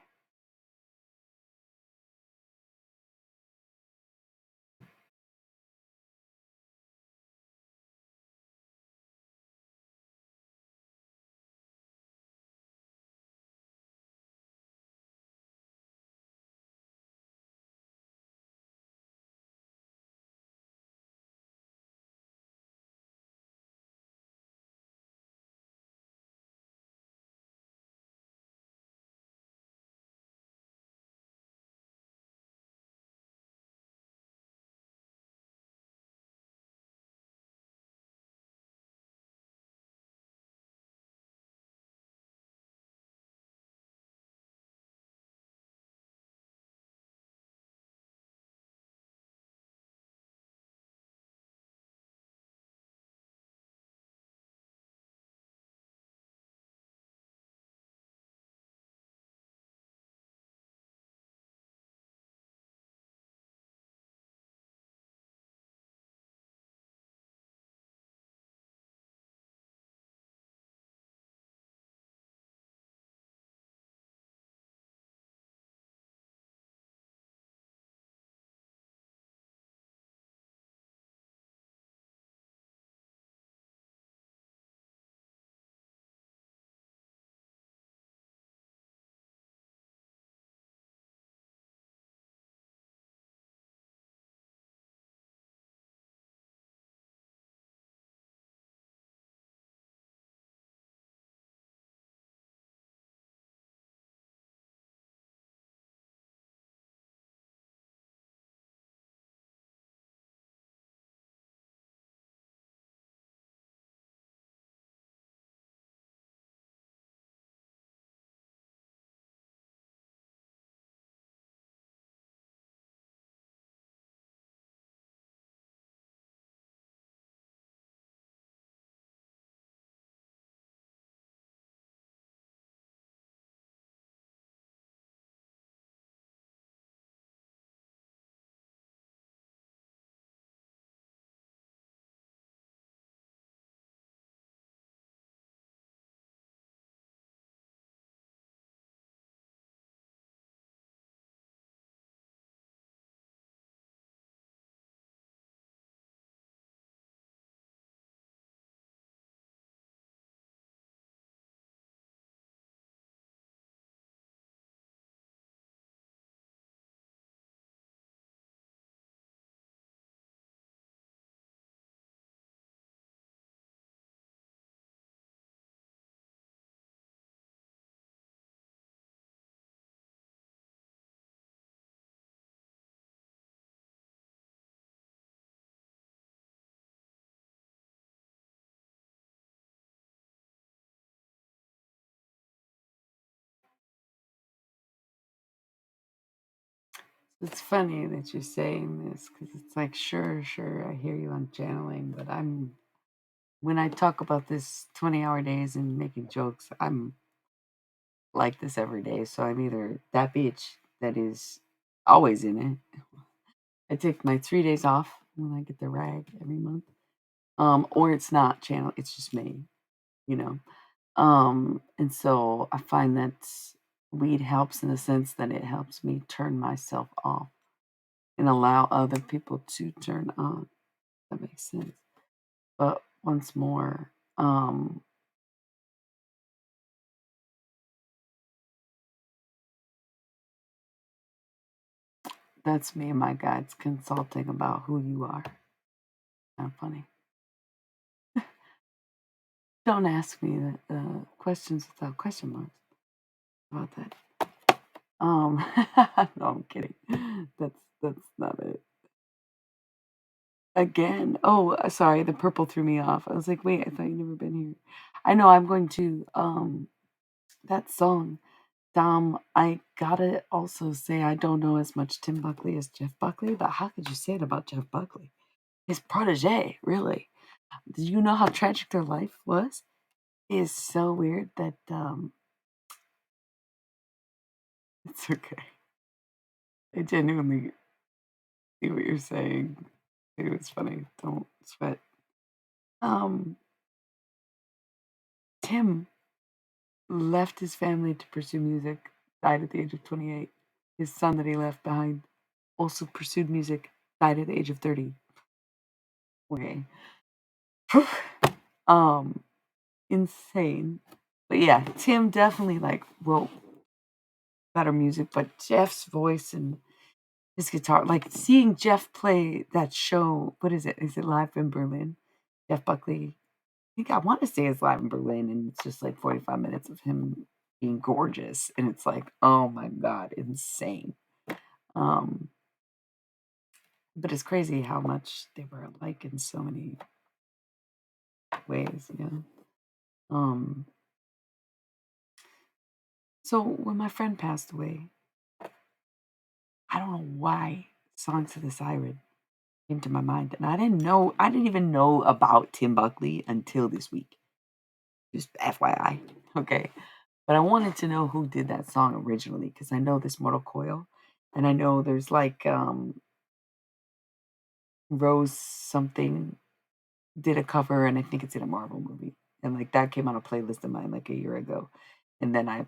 S1: It's funny that you're saying this because it's like, sure, sure, I hear you on channeling, but when I talk about this 20-hour days and making jokes, I'm like this every day. So I'm either that bitch that is always in it. I take my 3 days off when I get the rag every month. Or it's not channel, it's just me, you know. And so I find that weed helps in the sense that it helps me turn myself off and allow other people to turn on. That makes sense. But once more, that's me and my guides consulting about who you are. Kind of funny. Don't ask me questions without question marks about that. No, I'm kidding. That's not it. Again. Oh, sorry. The purple threw me off. I was like, wait, I thought you'd never been here. I know. I'm going to that song. Dom, I gotta also say I don't know as much Tim Buckley as Jeff Buckley, but how could you say it about Jeff Buckley? His protege, really. Do you know how tragic their life was? It is so weird that it's okay. I genuinely see what you're saying. It was funny. Don't sweat. Um, Tim left his family to pursue music, died at the age of 28. His son that he left behind also pursued music, died at the age of 30. Okay. um, insane. But yeah, Tim definitely like wrote better music, but Jeff's voice and his guitar, like seeing Jeff play that show, what is it? Is it Live in Berlin? Jeff Buckley. I think I want to say it's Live in Berlin, and it's just like 45 minutes of him being gorgeous. And it's like, oh my God, insane. Um, but it's crazy how much they were alike in so many ways, you know. Um, so when my friend passed away, I don't know why Songs of the Siren came to my mind. And I didn't even know about Tim Buckley until this week. Just FYI. Okay. But I wanted to know who did that song originally because I know this Mortal Coil. And I know there's like Rose something did a cover, and I think it's in a Marvel movie. And like that came on a playlist of mine like a year ago. And then I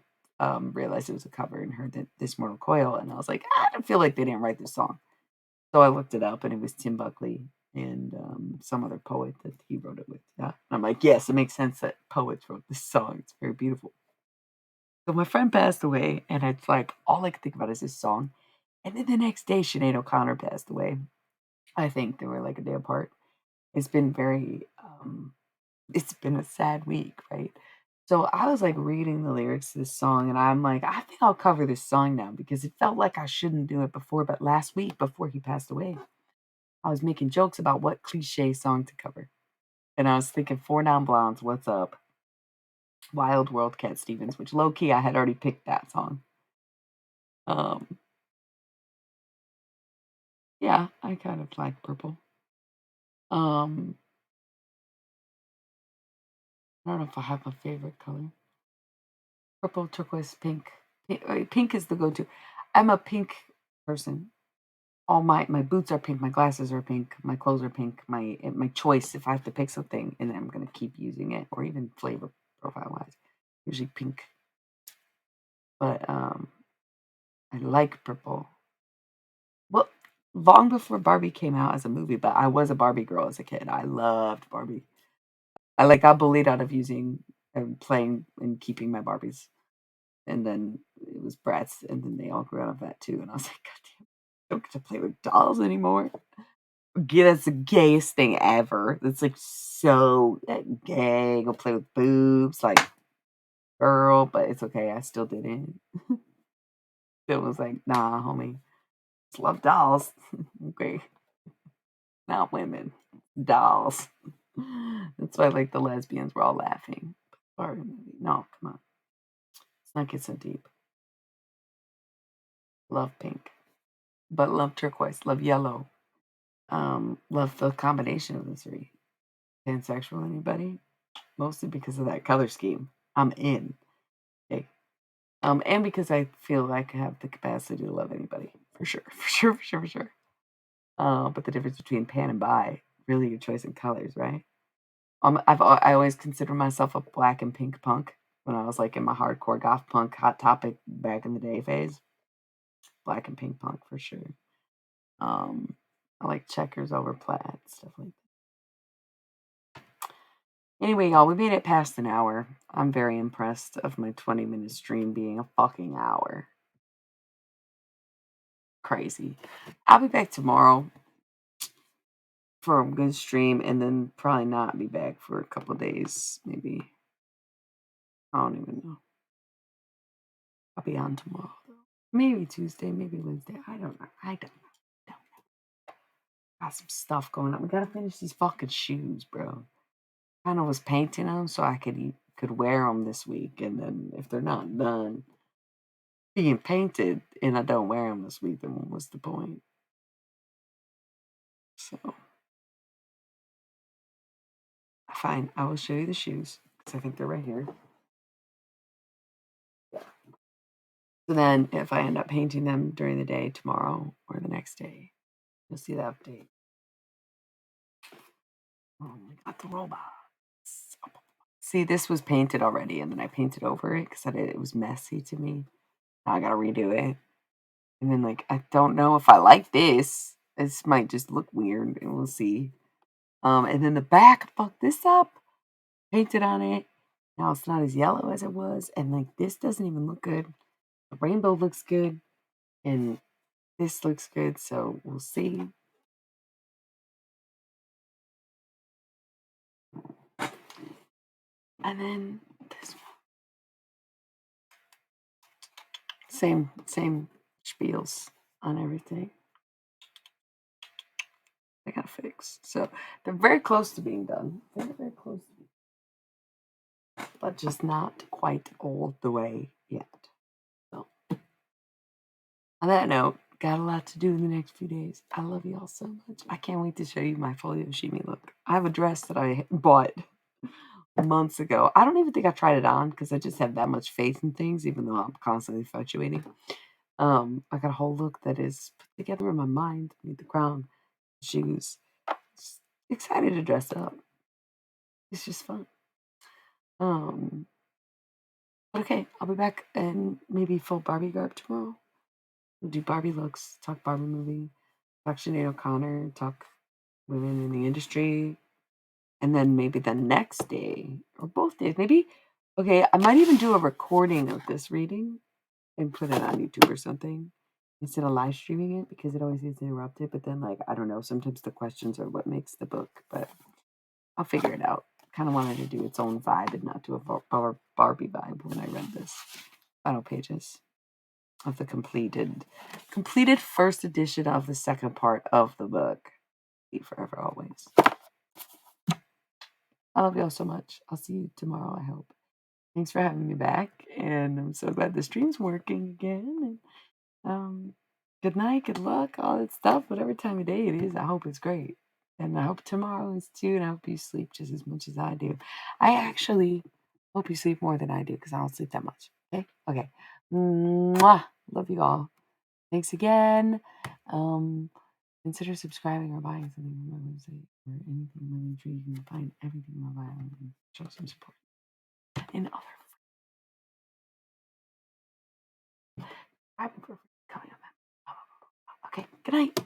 S1: realized it was a cover and heard that this Mortal Coil, and I was like, I don't feel like they didn't write this song. So I looked it up, and it was Tim Buckley and some other poet that he wrote it with. Yeah, and I'm like, yes, it makes sense that poets wrote this song. It's very beautiful. So my friend passed away, and it's like all I could think about is this song. And then the next day, Sinead O'Connor passed away. I think they were like a day apart. It's been very, it's been a sad week, right? So I was like reading the lyrics to this song, and I'm like, I think I'll cover this song now because it felt like I shouldn't do it before. But last week, before he passed away, I was making jokes about what cliche song to cover. And I was thinking Four Non Blondes, What's Up? Wild World, Cat Stevens, which low key I had already picked that song. Um, yeah, I kind of like purple. Um, I don't know if I have a favorite color. Purple, turquoise, pink. Pink is the go-to. I'm a pink person. All my boots are pink, my glasses are pink, my clothes are pink. My choice if I have to pick something, and then I'm gonna keep using it, or even flavor profile wise, usually pink. But I like purple. Well, long before Barbie came out as a movie, but I was a Barbie girl as a kid. I loved Barbie. I got bullied out of using and playing and keeping my Barbies. And then it was Bratz, and then they all grew out of that too. And I was like, God damn, I don't get to play with dolls anymore. Yeah, that's the gayest thing ever. That's like so gay. Go play with boobs, like girl, but it's okay. I still didn't. Still was like, nah, homie. Just love dolls. Okay. Not women. Dolls. That's why like the lesbians were all laughing. Sorry, no, come on. Let's not get so deep. Love pink. but love turquoise, love yellow. Love the combination of the three. Pansexual, anybody? Mostly because of that color scheme. I'm in. Okay. And because I feel like I have the capacity to love anybody. For sure. For sure, for sure, for sure. But the difference between pan and bi, really your choice in colors, right? I always consider myself a black and pink punk when I was like in my hardcore goth punk hot topic back in the day phase. Black and pink punk for sure. Um, I like checkers over plaid, stuff like that. Anyway, y'all, we made it past an hour. I'm very impressed of my 20-minute stream being a fucking hour. Crazy. I'll be back tomorrow for a good stream and then probably not be back for a couple days, maybe. I don't even know. I'll be on tomorrow though. Maybe Tuesday, maybe Wednesday. I don't know. I don't know. Got some stuff going on. We gotta finish these fucking shoes, bro. Kind of was painting them so I could wear them this week, and then if they're not done being painted and I don't wear them this week, then what's the point? So, fine. I will show you the shoes because I think they're right here. Yeah. So then, if I end up painting them during the day tomorrow or the next day, you'll see the update. Oh, I got the robot. See, this was painted already, and then I painted over it because it was messy to me. Now I gotta redo it. And then, like, I don't know if I like this. This might just look weird, and we'll see. And then the back, fuck this up. Painted on it. Now it's not as yellow as it was, and like this doesn't even look good. The rainbow looks good, and this looks good. So we'll see. And then this one. Same spiels on everything. I gotta fix. So they're very close to being done. Very close to being, but just not quite all the way yet. So on that note, got a lot to do in the next few days. I love y'all so much. I can't wait to show you my full Yoshimi look. I have a dress that I bought months ago. I don't even think I tried it on because I just have that much faith in things, even though I'm constantly fluctuating. I got a whole look that is put together in my mind. Need the crown, shoes. Just excited to dress up. It's just fun. Okay, I'll be back in maybe full Barbie garb tomorrow. We'll do Barbie looks, talk Barbie movie, talk Sinead O'Connor, talk women in the industry, and then maybe the next day or both days, maybe. Okay, I might even do a recording of this reading and put it on YouTube or something instead of live streaming it because it always gets interrupted. But then, like, I don't know, sometimes the questions are what makes the book, but I'll figure it out. Kind of wanted to do its own vibe and not do a Barbie vibe when I read this final pages of the completed first edition of the second part of the book. Be forever always. I love y'all so much. I'll see you tomorrow, I hope. Thanks for having me back, and I'm so glad the stream's working again. And good night, good luck, all that stuff. Whatever time of day it is, I hope it's great. And I hope tomorrow is too, and I hope you sleep just as much as I do. I actually hope you sleep more than I do because I don't sleep that much. Okay? Okay. Mwah. Love you all. Thanks again. Consider subscribing or buying something on my website or anything on my link tree. You can find everything on my bio and show some support. And other I prefer coming on that. Okay, good night.